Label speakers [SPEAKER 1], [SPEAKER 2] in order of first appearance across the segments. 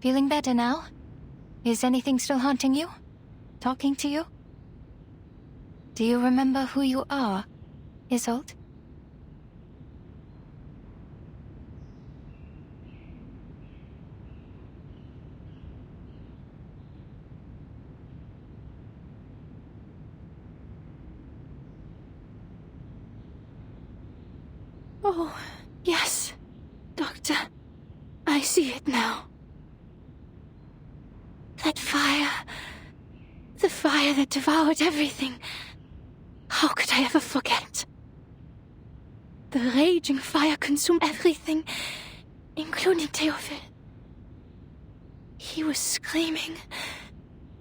[SPEAKER 1] Feeling better now? Is anything still haunting you? Talking to you? Do you remember who you are, Isolde?
[SPEAKER 2] Oh, yes, Doctor. I see it now. That fire. The fire that devoured everything. How could I ever forget? The raging fire consumed everything, including Theophil. He was screaming.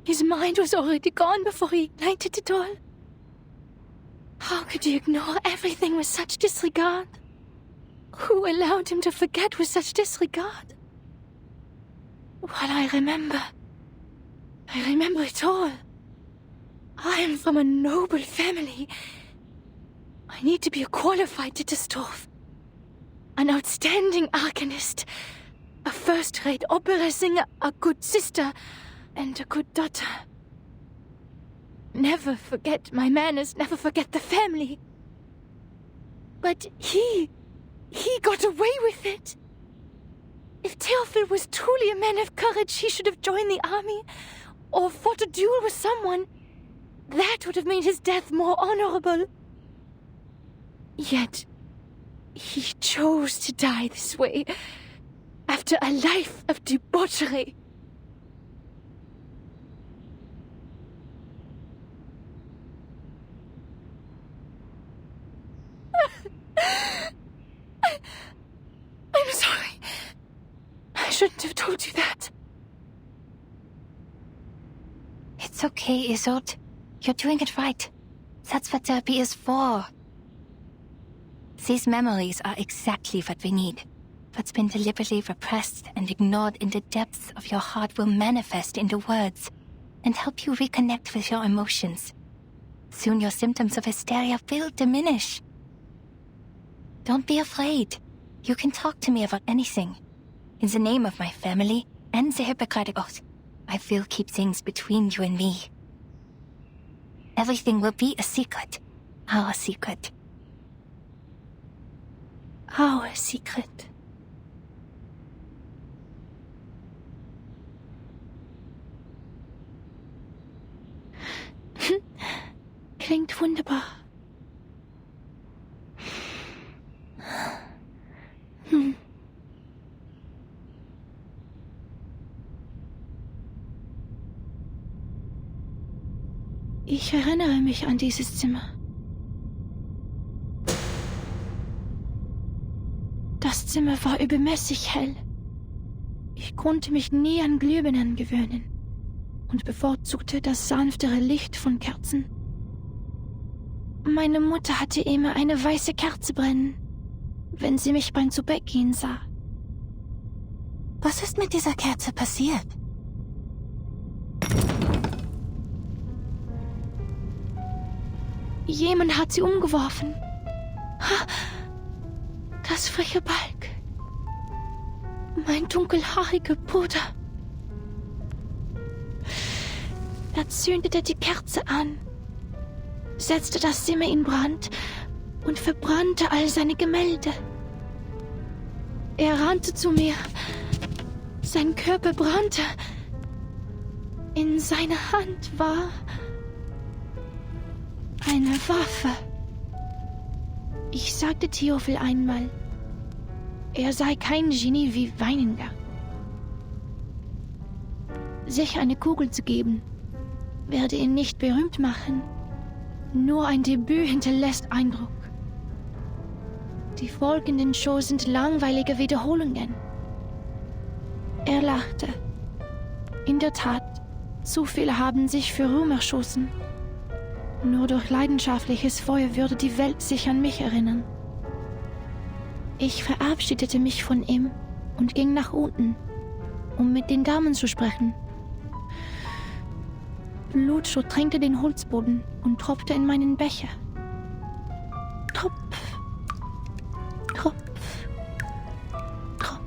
[SPEAKER 2] His mind was already gone before he ignited it all. How could you ignore everything with such disregard? Who allowed him to forget with such disregard? Well, I remember it all. I am from a noble family. I need to be a qualified Ditterstorf. An outstanding arcanist. A first-rate opera singer, a good sister, and a good daughter. Never forget my manners, never forget the family. But he got away with it. If Theophil was truly a man of courage, he should have joined the army, or fought a duel with someone. That would have made his death more honorable. Yet, he chose to die this way, after a life of debauchery. I'm sorry. I shouldn't have told you that.
[SPEAKER 1] It's okay, Isolde. You're doing it right. That's what therapy is for. These memories are exactly what we need. What's been deliberately repressed and ignored in the depths of your heart will manifest into words and help you reconnect with your emotions. Soon your symptoms of hysteria will diminish. Don't be afraid. You can talk to me about anything. In the name of my family and the Hippocratic Oath, I will keep things between you and me. Everything will be a secret. Our secret.
[SPEAKER 2] Our secret. Klingt wunderbar. Ich erinnere mich an dieses Zimmer. Das Zimmer war übermäßig hell. Ich konnte mich nie an Glühbirnen gewöhnen und bevorzugte das sanftere Licht von Kerzen. Meine Mutter hatte immer eine weiße Kerze brennen, wenn sie mich beim Zubettgehen sah.
[SPEAKER 1] Was ist mit dieser Kerze passiert?
[SPEAKER 2] Jemand hat sie umgeworfen. Das freche Balg. Mein dunkelhaariger Bruder. Er zündete die Kerze an, setzte das Zimmer in Brand und verbrannte all seine Gemälde. Er rannte zu mir. Sein Körper brannte. In seiner Hand war eine Waffe. Ich sagte Theophil einmal, er sei kein Genie wie Weininger. Sich eine Kugel zu geben, werde ihn nicht berühmt machen. Nur ein Debüt hinterlässt Eindruck. Die folgenden Shows sind langweilige Wiederholungen. Er lachte. In der Tat, zu viele haben sich für Ruhm erschossen. Nur durch leidenschaftliches Feuer würde die Welt sich an mich erinnern. Ich verabschiedete mich von ihm und ging nach unten, um mit den Damen zu sprechen. Blut durchtränkte den Holzboden und tropfte in meinen Becher. Tropf, Tropf, Tropf.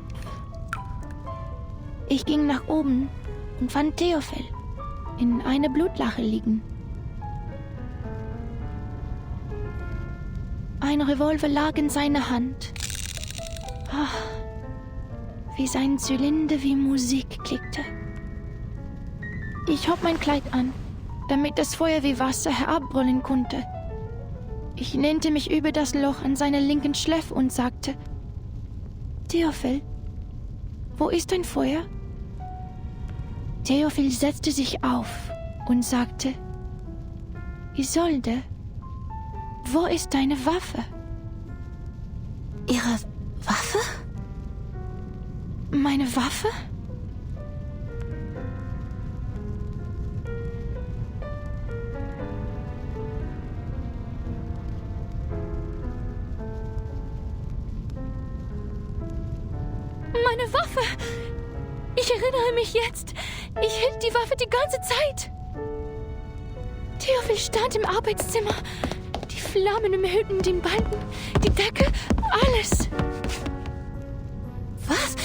[SPEAKER 2] Ich ging nach oben und fand Theophil in einer Blutlache liegen. Ein Revolver lag in seiner Hand. Wie sein Zylinder wie Musik klickte. Ich hob mein Kleid an, damit das Feuer wie Wasser herabbrüllen konnte. Ich lehnte mich über das Loch an seiner linken Schläfe und sagte: Theophil, wo ist dein Feuer? Theophil setzte sich auf und sagte: Isolde, wo ist deine Waffe?
[SPEAKER 1] Ihre Waffe?
[SPEAKER 2] Meine Waffe? Meine Waffe! Ich erinnere mich jetzt. Ich hielt die Waffe die ganze Zeit. Theophil stand im Arbeitszimmer. Die Flammen umhüllten den Balken, die Decke, alles.
[SPEAKER 1] Was?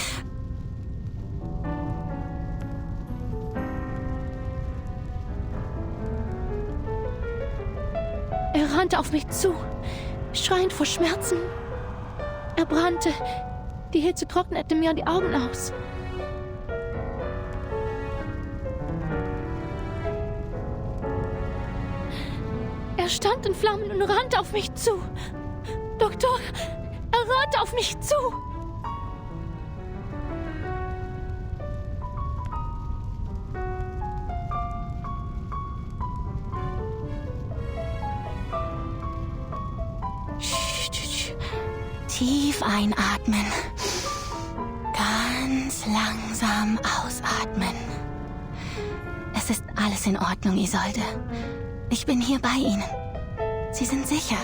[SPEAKER 2] Er rannte auf mich zu, schreiend vor Schmerzen. Er brannte. Die Hitze trocknete mir die Augen aus. Er stand in Flammen und rannte auf mich zu. Doktor, er rannte auf mich zu.
[SPEAKER 1] Tief einatmen. Ganz langsam ausatmen. Es ist alles in Ordnung, Isolde. Ich bin hier bei Ihnen. Sie sind sicher.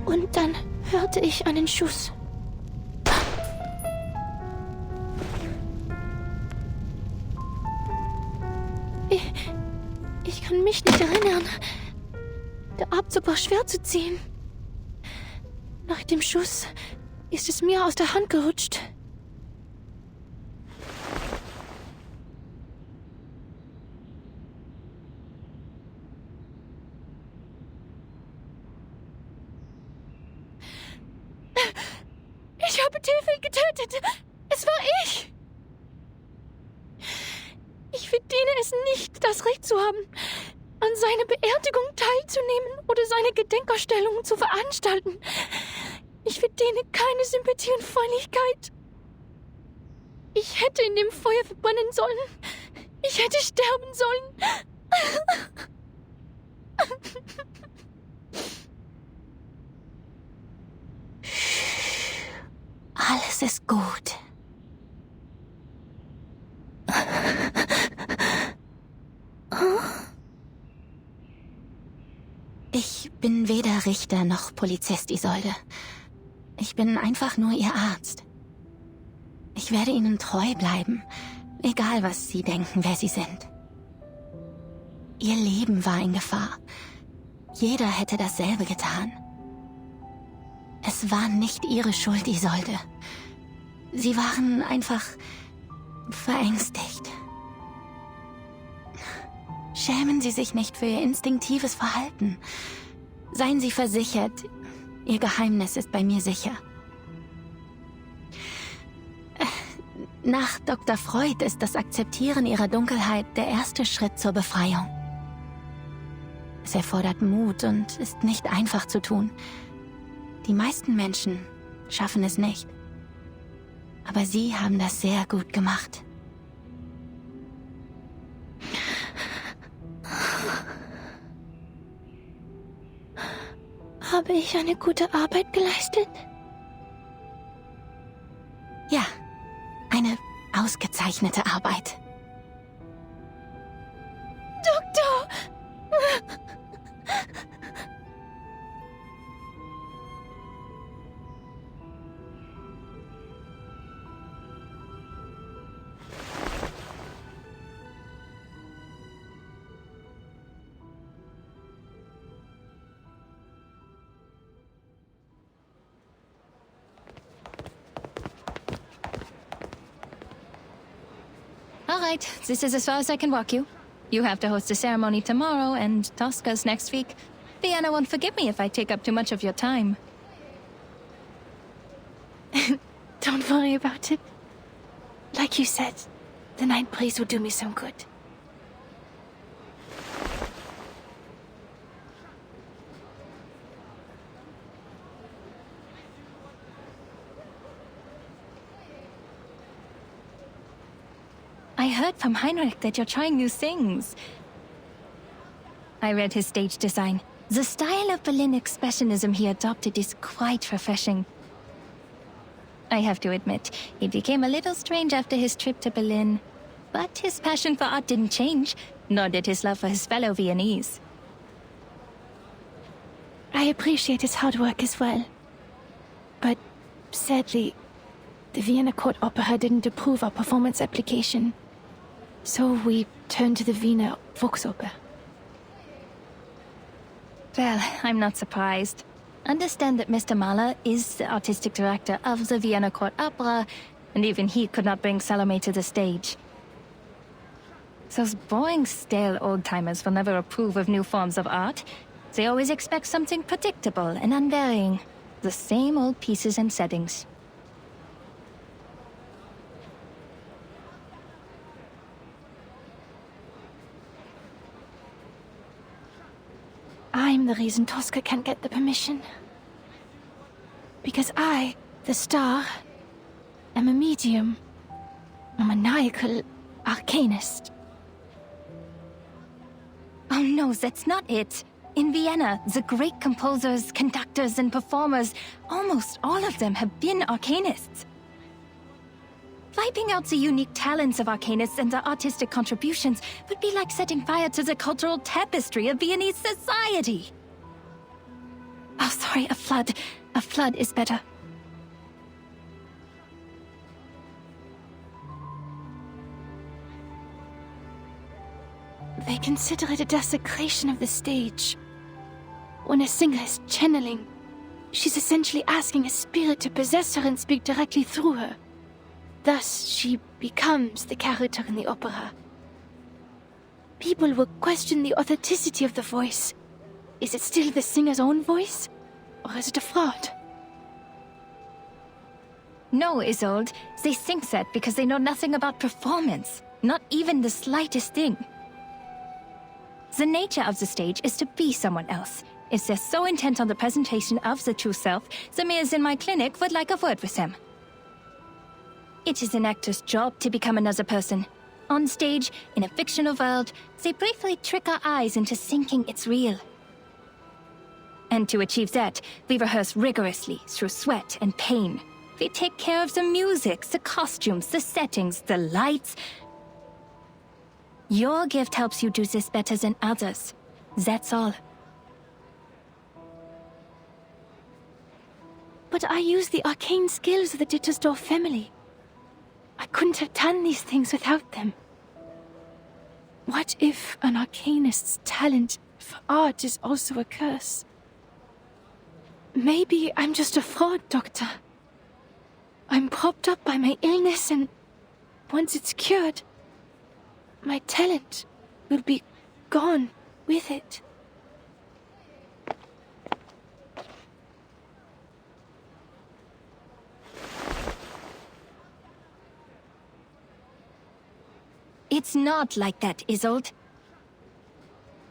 [SPEAKER 2] Und dann hörte ich einen Schuss. Ich kann mich nicht erinnern. Der Abzug war schwer zu ziehen. Nach dem Schuss ist es mir aus der Hand gerutscht. Ich habe Theophil getötet. Es war ich. Ich verdiene es nicht, das Recht zu haben, an seiner Beerdigung teilzunehmen oder seine Gedenkausstellungen zu veranstalten. Ich verdiene keine Sympathie und Freundlichkeit. Ich hätte in dem Feuer verbrennen sollen. Ich hätte sterben sollen.
[SPEAKER 1] Alles ist gut. Ich bin weder Richter noch Polizist, Isolde. Ich bin einfach nur Ihr Arzt. Ich werde Ihnen treu bleiben, egal was Sie denken, wer Sie sind. Ihr Leben war in Gefahr. Jeder hätte dasselbe getan. Es war nicht Ihre Schuld, Isolde. Sie waren einfach verängstigt. Schämen Sie sich nicht für Ihr instinktives Verhalten. Seien Sie versichert, Ihr Geheimnis ist bei mir sicher. Nach Dr. Freud ist das Akzeptieren Ihrer Dunkelheit der erste Schritt zur Befreiung. Es erfordert Mut und ist nicht einfach zu tun. Die meisten Menschen schaffen es nicht. Aber Sie haben das sehr gut gemacht.
[SPEAKER 2] Habe ich eine gute Arbeit geleistet?
[SPEAKER 1] Ja, eine ausgezeichnete Arbeit.
[SPEAKER 2] Doktor!
[SPEAKER 1] right, this is as far as I can walk you. You have to host a ceremony tomorrow, and Tosca's next week. Vienna won't forgive me if I take up too much of your time.
[SPEAKER 2] Don't worry about it. Like you said, the night breeze will do me some good.
[SPEAKER 1] I heard from Heinrich that you're trying new things. I read his stage design. The style of Berlin expressionism he adopted is quite refreshing. I have to admit, he became a little strange after his trip to Berlin. But his passion for art didn't change, nor did his love for his fellow Viennese.
[SPEAKER 2] I appreciate his hard work as well. But sadly, the Vienna Court Opera didn't approve our performance application. So we turned to the Wiener Volksoper.
[SPEAKER 1] Well, I'm not surprised. Understand that Mr. Mahler is the artistic director of the Vienna Court Opera, and even he could not bring Salome to the stage. Those boring, stale old-timers will never approve of new forms of art. They always expect something predictable and unvarying. The same old pieces and settings.
[SPEAKER 2] I'm the reason Tosca can't get the permission. Because I, the star, am a medium. A maniacal arcanist.
[SPEAKER 1] Oh no, that's not it. In Vienna, the great composers, conductors, and performers, almost all of them have been arcanists. Wiping out the unique talents of arcanists and their artistic contributions would be like setting fire to the cultural tapestry of Viennese society. Oh, sorry, a flood. A flood is better.
[SPEAKER 2] They consider it a desecration of the stage. When a singer is channeling, she's essentially asking a spirit to possess her and speak directly through her. Thus, she becomes the character in the opera. People will question the authenticity of the voice. Is it still the singer's own voice? Or is it a fraud?
[SPEAKER 1] No, Isolde. They think that because they know nothing about performance. Not even the slightest thing. The nature of the stage is to be someone else. If they're so intent on the presentation of the true self, the mares in my clinic would like a word with them. It is an actor's job to become another person. On stage, in a fictional world, they briefly trick our eyes into thinking it's real. And to achieve that, we rehearse rigorously through sweat and pain. We take care of the music, the costumes, the settings, the lights. Your gift helps you do this better than others. That's all.
[SPEAKER 2] But I use the arcane skills of the Dittersdorf family. I couldn't have done these things without them. What if an arcanist's talent for art is also a curse? Maybe I'm just a fraud, Doctor. I'm propped up by my illness, and once it's cured, my talent will be gone with it.
[SPEAKER 1] It's not like that, Isolde.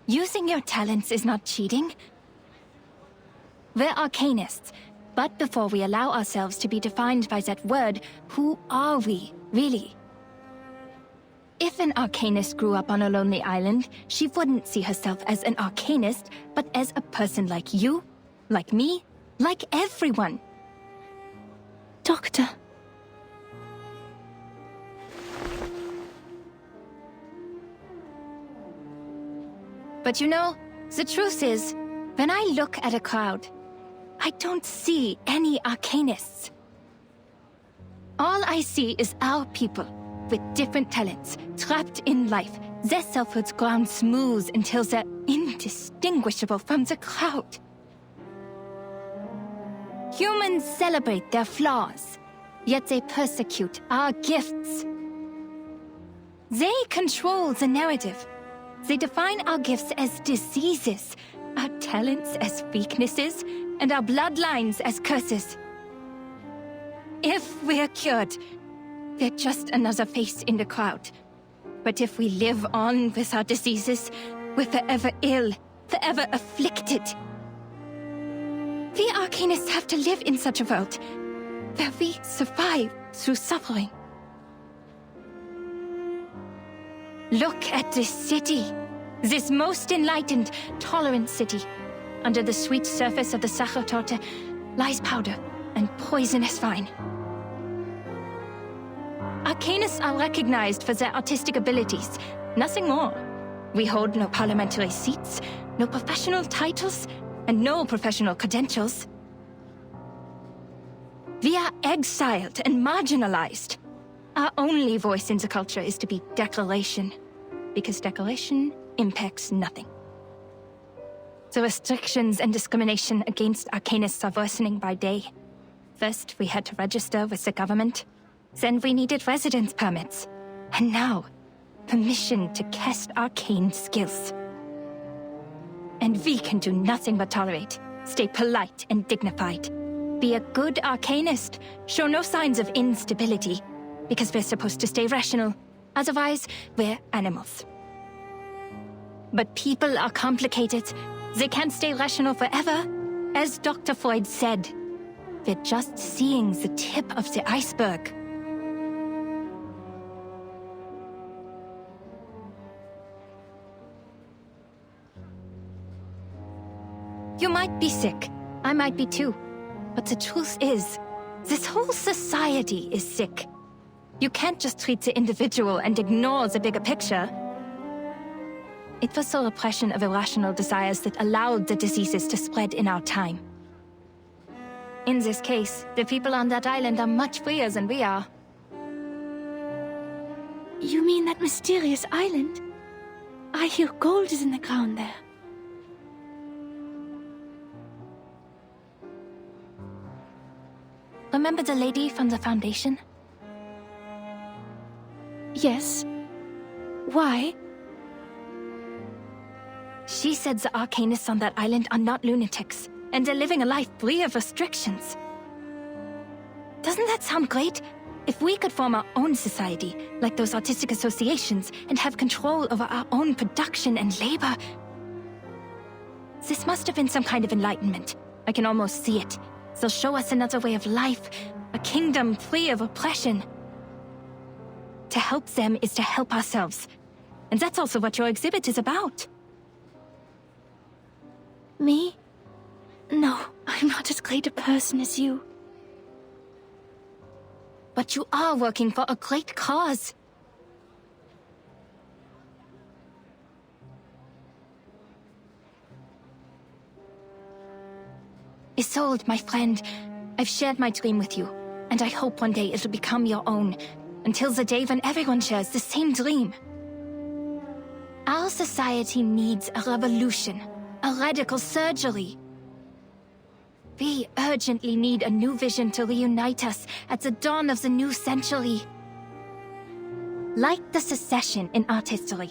[SPEAKER 1] Using your talents is not cheating. We're arcanists, but before we allow ourselves to be defined by that word, who are we, really? If an arcanist grew up on a lonely island, she wouldn't see herself as an arcanist, but as a person like you, like me, like everyone.
[SPEAKER 2] Doctor.
[SPEAKER 1] But you know, the truth is, when I look at a crowd, I don't see any arcanists. All I see is our people, with different talents, trapped in life, their selfhoods ground smooth until they're indistinguishable from the crowd. Humans celebrate their flaws, yet they persecute our gifts. They control the narrative. They define our gifts as diseases, our talents as weaknesses, and our bloodlines as curses. If we're cured, we're just another face in the crowd. But if we live on with our diseases, we're forever ill, forever afflicted. We Arcanists have to live in such a world, where we survive through suffering. Look at this city. This most enlightened, tolerant city. Under the sweet surface of the Sachertorte lies powder and poisonous wine. Arcanists are recognized for their artistic abilities, nothing more. We hold no parliamentary seats, no professional titles, and no professional credentials. We are exiled and marginalized. Our only voice in the culture is to be declaration, because declaration impacts nothing. The restrictions and discrimination against Arcanists are worsening by day. First, we had to register with the government. Then we needed residence permits. And now, permission to cast arcane skills. And we can do nothing but tolerate, stay polite and dignified. Be a good Arcanist, show no signs of instability, because we're supposed to stay rational. Otherwise, we're animals. But people are complicated. They can't stay rational forever. As Dr. Freud said, we're just seeing the tip of the iceberg. You might be sick. I might be too. But the truth is, this whole society is sick. You can't just treat the individual and ignore the bigger picture. It was the repression of irrational desires that allowed the diseases to spread in our time. In this case, the people on that island are much freer than we are.
[SPEAKER 2] You mean that mysterious island? I hear gold is in the ground there.
[SPEAKER 1] Remember the lady from the Foundation?
[SPEAKER 2] Yes. Why?
[SPEAKER 1] She said the Arcanists on that island are not lunatics, and they're living a life free of restrictions. Doesn't that sound great? If we could form our own society, like those artistic associations, and have control over our own production and labor. This must have been some kind of enlightenment. I can almost see it. They'll show us another way of life, a kingdom free of oppression. To help them is to help ourselves. And that's also what your exhibit is about.
[SPEAKER 2] Me? No, I'm not as great a person as you.
[SPEAKER 1] But you are working for a great cause. Isolde, my friend, I've shared my dream with you, and I hope one day it'll become your own, until the day when everyone shares the same dream. Our society needs a revolution, a radical surgery. We urgently need a new vision to reunite us at the dawn of the new century. Like the secession in art history,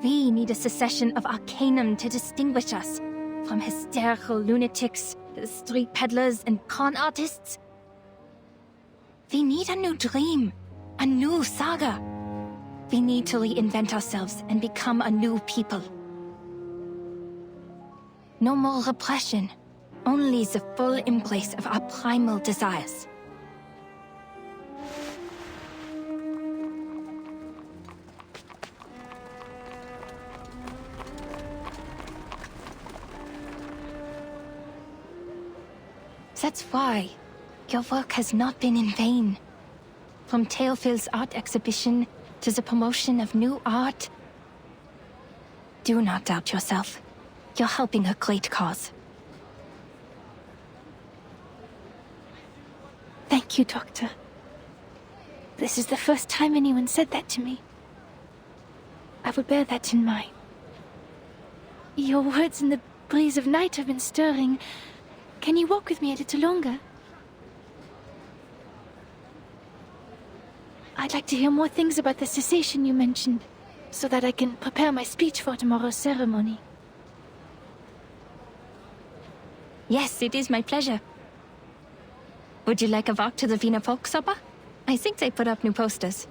[SPEAKER 1] we need a secession of Arcanum to distinguish us from hysterical lunatics, street peddlers, and con artists. We need a new dream, a new saga. We need to reinvent ourselves and become a new people. No more repression, only the full embrace of our primal desires. That's why your work has not been in vain. From Theophil's art exhibition to the promotion of new art. Do not doubt yourself. You're helping a great cause.
[SPEAKER 2] Thank you, Doctor. This is the first time anyone said that to me. I will bear that in mind. Your words in the breeze of night have been stirring. Can you walk with me a little longer? I'd like to hear more things about the cessation you mentioned, so that I can prepare my speech for tomorrow's ceremony.
[SPEAKER 1] Yes, it is my pleasure. Would you like a walk to the Wiener Volksoper? I think they put up new posters.